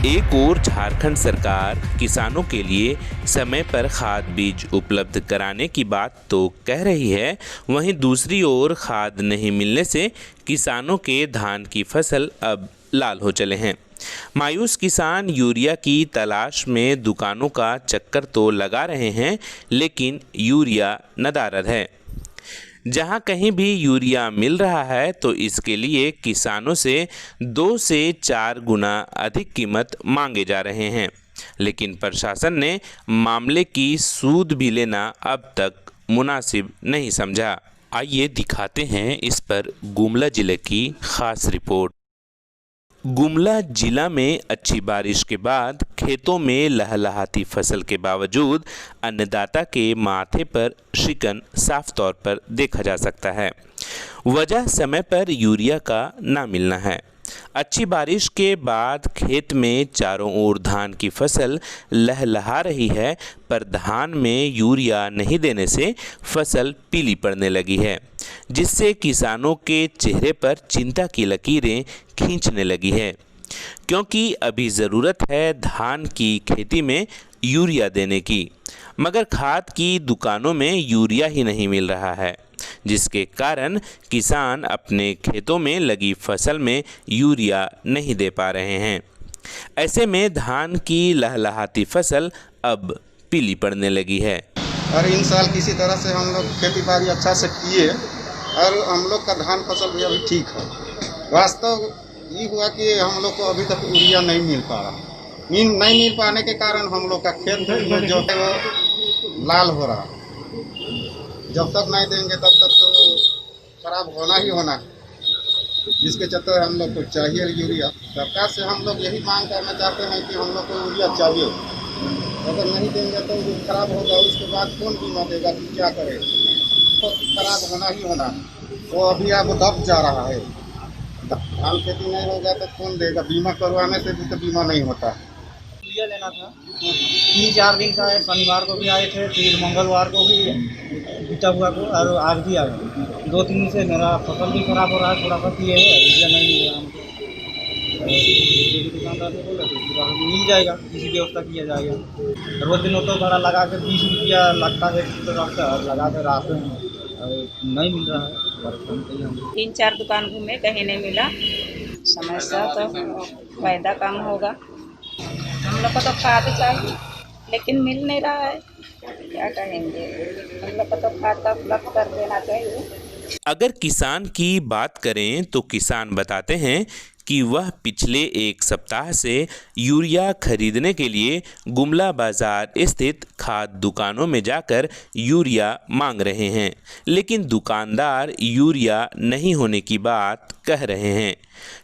एक ओर झारखंड सरकार किसानों के लिए समय पर खाद बीज उपलब्ध कराने की बात तो कह रही है, वहीं दूसरी ओर खाद नहीं मिलने से किसानों के धान की फसल अब लाल हो चले हैं। मायूस किसान यूरिया की तलाश में दुकानों का चक्कर तो लगा रहे हैं, लेकिन यूरिया नदारद है। जहां कहीं भी यूरिया मिल रहा है तो इसके लिए किसानों से 2 से 4 गुना अधिक कीमत मांगे जा रहे हैं, लेकिन प्रशासन ने मामले की सूद भी लेना अब तक मुनासिब नहीं समझा। आइए दिखाते हैं इस पर गुमला जिले की खास रिपोर्ट। गुमला जिला में अच्छी बारिश के बाद खेतों में लहलहाती फसल के बावजूद अन्नदाता के माथे पर शिकन साफ तौर पर देखा जा सकता है। वजह समय पर यूरिया का ना मिलना है। अच्छी बारिश के बाद खेत में चारों ओर धान की फसल लहलहा रही है, पर धान में यूरिया नहीं देने से फसल पीली पड़ने लगी है, जिससे किसानों के चेहरे पर चिंता की लकीरें खींचने लगी है, क्योंकि अभी ज़रूरत है धान की खेती में यूरिया देने की, मगर खाद की दुकानों में यूरिया ही नहीं मिल रहा है, जिसके कारण किसान अपने खेतों में लगी फसल में यूरिया नहीं दे पा रहे हैं। ऐसे में धान की लहलहाती फसल अब पीली पड़ने लगी है। और इन साल किसी तरह से हम लोग खेती बाड़ी अच्छा से किए और हम लोग का धान फसल भी अभी ठीक है। वास्तव ये हुआ कि हम लोग को अभी तक यूरिया नहीं मिल पा रहा। नहीं मिल पाने के कारण हम लोग का खेत जो है वो लाल हो रहा। जब तक नहीं देंगे तब तक तो खराब होना ही होना है, जिसके चलते हम लोग को चाहिए यूरिया। सरकार से हम लोग यही मांग करना चाहते हैं कि हम लोग को यूरिया चाहिए। अगर नहीं देंगे तो खराब होगा, उसके बाद कौन बीमा देगा कि क्या करे, तो खराब होना ही होना है। वो अभी अब दब जा रहा है। धान खेती नहीं होगा तो कौन देगा? बीमा करवाने से भी तो बीमा नहीं होता है। यूरिया लेना था, 3-4 दिन से आए, शनिवार को भी आए थे, फिर मंगलवार को भी बीता हुआ को, और आज भी आए। 2-3 दिन से मेरा फसल भी खराब हो रहा है, थोड़ा सा ये है, यूरिया नहीं मिल रहा हमको। दुकानदार ने बोला कि मिल जाएगा, किसी व्यवस्था किया जाएगा। रोज दिन तो भाड़ा लगा के 20 रुपया लगता है, लगा के रास्ते में नहीं मिल रहा है। 3-4 दुकान घूमे, कहीं नहीं मिला। समस्या तो फायदा कम होगा। हम लोग को तो खाद चाहिए, लेकिन मिल नहीं रहा है, क्या कहेंगे। हम लोग को तो खाद का उपलब्ध कर देना चाहिए। अगर किसान की बात करें तो किसान बताते हैं कि वह पिछले 1 सप्ताह से यूरिया खरीदने के लिए गुमला बाजार स्थित खाद दुकानों में जाकर यूरिया मांग रहे हैं, लेकिन दुकानदार यूरिया नहीं होने की बात कह रहे हैं।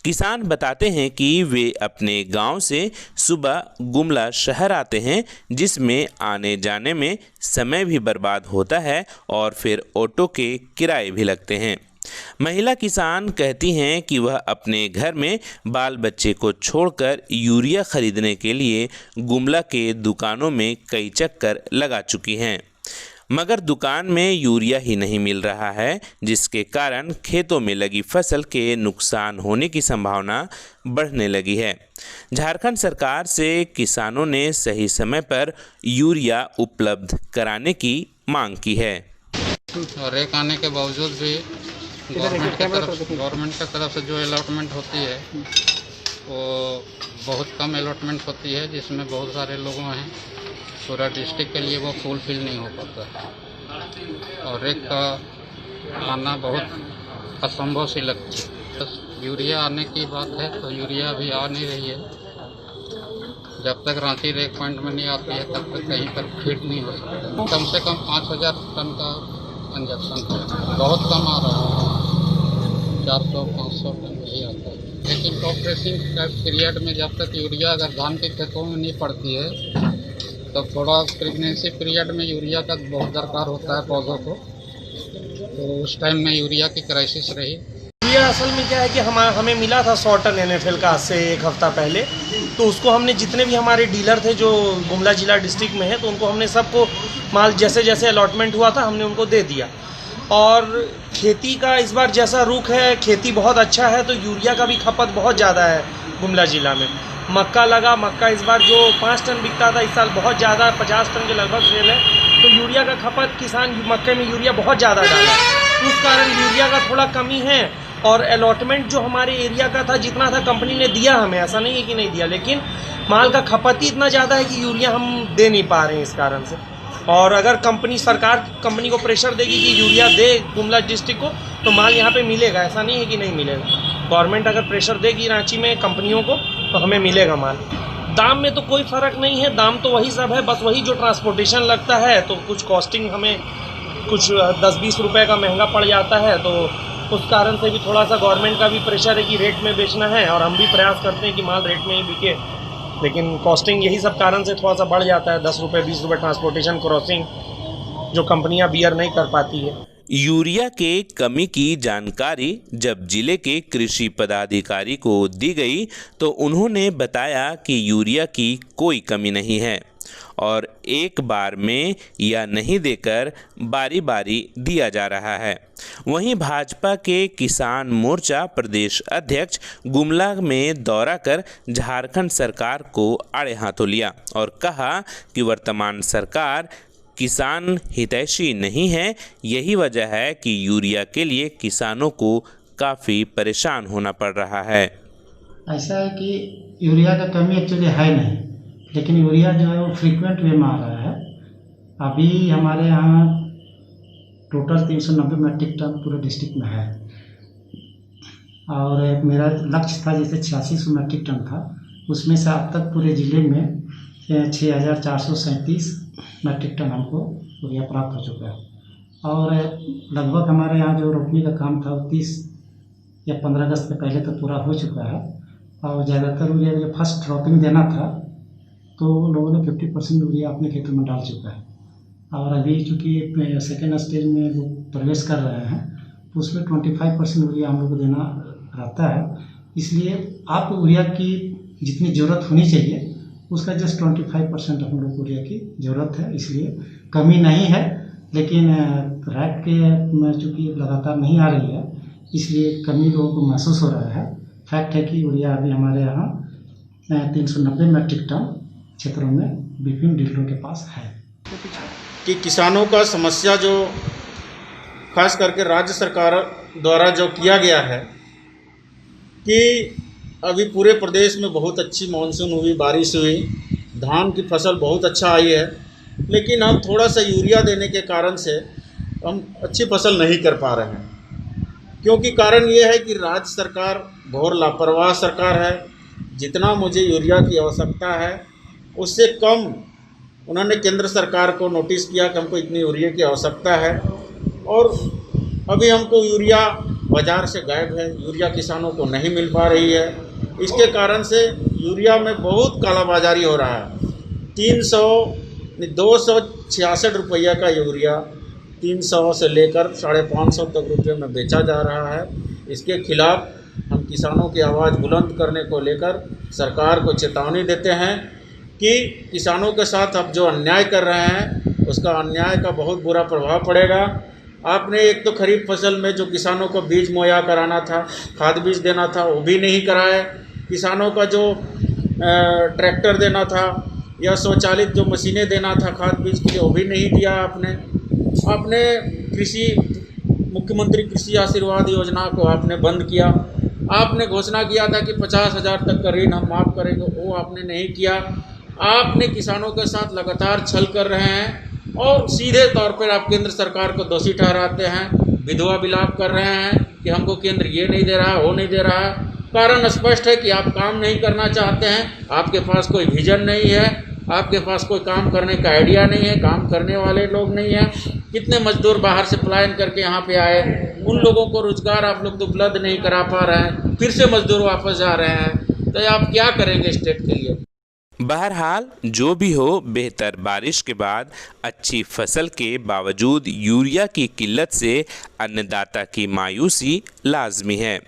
किसान बताते हैं कि वे अपने गांव से सुबह गुमला शहर आते हैं, जिसमें आने जाने में समय भी बर्बाद होता है और फिर ऑटो के किराए भी लगते हैं। महिला किसान कहती हैं कि वह अपने घर में बाल बच्चे को छोड़कर यूरिया खरीदने के लिए गुमला के दुकानों में कई चक्कर लगा चुकी हैं, मगर दुकान में यूरिया ही नहीं मिल रहा है, जिसके कारण खेतों में लगी फसल के नुकसान होने की संभावना बढ़ने लगी है। झारखंड सरकार से किसानों ने सही समय पर यूरिया उपलब्ध कराने की मांग की है। रेक आने के बावजूद भी गवर्नमेंट की तरफ से जो अलॉटमेंट होती है वो बहुत कम अलॉटमेंट होती है, जिसमें बहुत सारे लोगों हैं। पूरा डिस्ट्रिक्ट के लिए वो फुलफिल नहीं हो पाता है और रेक का आना बहुत असंभव सी लगती है। बस यूरिया आने की बात है तो यूरिया अभी आ नहीं रही है। जब तक रांची रेक पॉइंट में नहीं आती है तब तक कहीं पर फिट नहीं हो सकता। कम से कम 5000 टन का इंजेक्शन बहुत कम आ रहा है, 400-500 टन यही आता है। लेकिन टॉप ड्रेसिंग पीरियड में जब तक यूरिया अगर धान के खेतों में नहीं पड़ती है तो थोड़ा प्रेगनेंसी पीरियड में यूरिया का बहुत दरकार होता है पौधों को, तो उस टाइम में यूरिया की क्राइसिस रही। यूरिया असल में क्या है कि हमें मिला था 100 टन NFL का आज से 1 हफ्ता पहले, तो उसको हमने जितने भी हमारे डीलर थे जो गुमला जिला डिस्ट्रिक्ट में है, तो उनको हमने सबको माल जैसे जैसे अलॉटमेंट हुआ था हमने उनको दे दिया। और खेती का इस बार जैसा रुख है, खेती बहुत अच्छा है, तो यूरिया का भी खपत बहुत ज़्यादा है गुमला ज़िला में। मक्का लगा, मक्का इस बार जो 5 टन बिकता था इस साल बहुत ज़्यादा 50 टन के लगभग सेल है। तो यूरिया का खपत किसान मक्के में यूरिया बहुत ज़्यादा डाला, उस कारण यूरिया का थोड़ा कमी है। और अलॉटमेंट जो हमारे एरिया का था जितना था कंपनी ने दिया हमें, ऐसा नहीं है कि नहीं दिया, लेकिन माल का खपत ही इतना ज़्यादा है कि यूरिया हम दे नहीं पा रहे हैं इस कारण से। और अगर सरकार कंपनी को प्रेशर देगी कि यूरिया दे गुमला डिस्ट्रिक्ट को तो माल यहाँ पे मिलेगा, ऐसा नहीं है कि नहीं मिलेगा। गवर्नमेंट अगर प्रेशर देगी रांची में कंपनियों को तो हमें मिलेगा माल। दाम में तो कोई फ़र्क नहीं है, दाम तो वही सब है, बस वही जो ट्रांसपोर्टेशन लगता है तो कुछ कॉस्टिंग हमें कुछ 10-20 रुपये का महंगा पड़ जाता है। तो उस कारण से भी थोड़ा सा गवर्नमेंट का भी प्रेशर है कि रेट में बेचना है, और हम भी प्रयास करते हैं कि माल रेट में ही बिके, लेकिन कॉस्टिंग यही सब कारण से थोड़ा सा बढ़ जाता है। 10 रुपये 20 रुपये ट्रांसपोर्टेशन क्रॉसिंग जो कंपनियां बियर नहीं कर पाती है। यूरिया के कमी की जानकारी जब जिले के कृषि पदाधिकारी को दी गई तो उन्होंने बताया कि यूरिया की कोई कमी नहीं है और एक बार में या नहीं देकर बारी बारी दिया जा रहा है। वहीं भाजपा के किसान मोर्चा प्रदेश अध्यक्ष गुमला में दौरा कर झारखंड सरकार को आड़े हाथों लिया और कहा कि वर्तमान सरकार किसान हितैषी नहीं है, यही वजह है कि यूरिया के लिए किसानों को काफ़ी परेशान होना पड़ रहा है। ऐसा है कि यूरिया का कमी एक्चुअली है नहीं, लेकिन यूरिया जो है वो फ्रीक्वेंट वे में आ रहा है। अभी हमारे यहाँ टोटल 390 मीट्रिक टन पूरे डिस्ट्रिक्ट में है, और मेरा लक्ष्य था जैसे 8600 मीट्रिक टन था, उसमें से अब तक पूरे ज़िले में 6437 मीट्रिक टन हमको यूरिया प्राप्त हो चुका है। और लगभग हमारे यहाँ जो रोपनी का काम था वो 30 या 15 अगस्त के पहले तो पूरा हो चुका है। और ज़्यादातर यूरिया जो फर्स्ट ड्रॉपिंग देना था तो लोगों ने 50% यूरिया अपने खेतों में डाल चुका है। और अभी चूँकि सेकेंड स्टेज में वो प्रवेश कर रहे हैं तो उसमें 25% यूरिया हम लोग को देना रहता है। इसलिए आप यूरिया की जितनी ज़रूरत होनी चाहिए उसका जस्ट 25% हम लोग को यूरिया की ज़रूरत है, इसलिए कमी नहीं है। लेकिन रैक के में चूँकि लगातार नहीं आ रही है इसलिए कमी लोगों को महसूस हो रहा है। फैक्ट है कि यूरिया अभी हमारे यहाँ 390 मीट्रिक टन क्षेत्रों में विभिन्न डीलरों के पास है। कि किसानों का समस्या जो खास करके राज्य सरकार द्वारा जो किया गया है कि अभी पूरे प्रदेश में बहुत अच्छी मानसून हुई, बारिश हुई, धान की फसल बहुत अच्छा आई है, लेकिन हम थोड़ा सा यूरिया देने के कारण से हम अच्छी फसल नहीं कर पा रहे हैं। क्योंकि कारण ये है कि राज्य सरकार घोर लापरवाह सरकार है। जितना मुझे यूरिया की आवश्यकता है उससे कम उन्होंने केंद्र सरकार को नोटिस किया कि हमको इतनी यूरिया की आवश्यकता है, और अभी हमको यूरिया बाज़ार से गायब है, यूरिया किसानों को नहीं मिल पा रही है। इसके कारण से यूरिया में बहुत कालाबाजारी हो रहा है। 266 रुपया का यूरिया 300 से लेकर 550 तक रुपये में बेचा जा रहा है। इसके खिलाफ हम किसानों की आवाज़ बुलंद करने को लेकर सरकार को चेतावनी देते हैं कि किसानों के साथ अब जो अन्याय कर रहे हैं उसका अन्याय का बहुत बुरा प्रभाव पड़ेगा। आपने एक तो खरीफ फसल में जो किसानों को बीज मुहैया कराना था, खाद बीज देना था, वो भी नहीं कराए। किसानों का जो ट्रैक्टर देना था या स्वचालित जो मशीनें देना था खाद बीज के लिए, वो भी नहीं दिया आपने मुख्यमंत्री कृषि आशीर्वाद योजना को आपने बंद किया। आपने घोषणा किया था कि 50,000 तक का ऋण हम माफ़ करेंगे, वो आपने नहीं किया। आपने किसानों के साथ लगातार छल कर रहे हैं और सीधे तौर पर आप केंद्र सरकार को दोषी ठहराते हैं, विधवा विलाप कर रहे हैं कि हमको केंद्र ये नहीं दे रहा, वो नहीं दे रहा है। कारण स्पष्ट है कि आप काम नहीं करना चाहते हैं, आपके पास कोई विजन नहीं है, आपके पास कोई काम करने का आइडिया नहीं है, काम करने वाले लोग नहीं हैं। कितने मजदूर बाहर से पलायन करके यहाँ पे आए, उन लोगों को रोजगार आप लोग तो उपलब्ध नहीं करा पा रहे हैं, फिर से मजदूर वापस जा रहे हैं, तो आप क्या करेंगे स्टेट के लिए? बहरहाल जो भी हो, बेहतर बारिश के बाद अच्छी फसल के बावजूद यूरिया की किल्लत से अन्नदाता की मायूसी लाजमी है।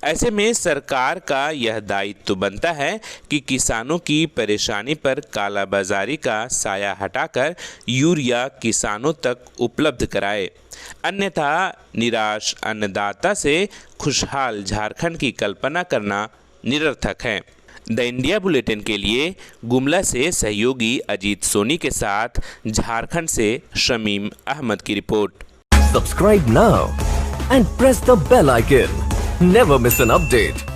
ऐसे में सरकार का यह दायित्व बनता है कि किसानों की परेशानी पर कालाबाजारी का साया हटाकर यूरिया किसानों तक उपलब्ध कराए, अन्यथा निराश अन्नदाता से खुशहाल झारखंड की कल्पना करना निरर्थक है। द इंडिया बुलेटिन के लिए गुमला से सहयोगी अजीत सोनी के साथ झारखंड से शमीम अहमद की report. Subscribe now and press the bell icon. Never miss an update.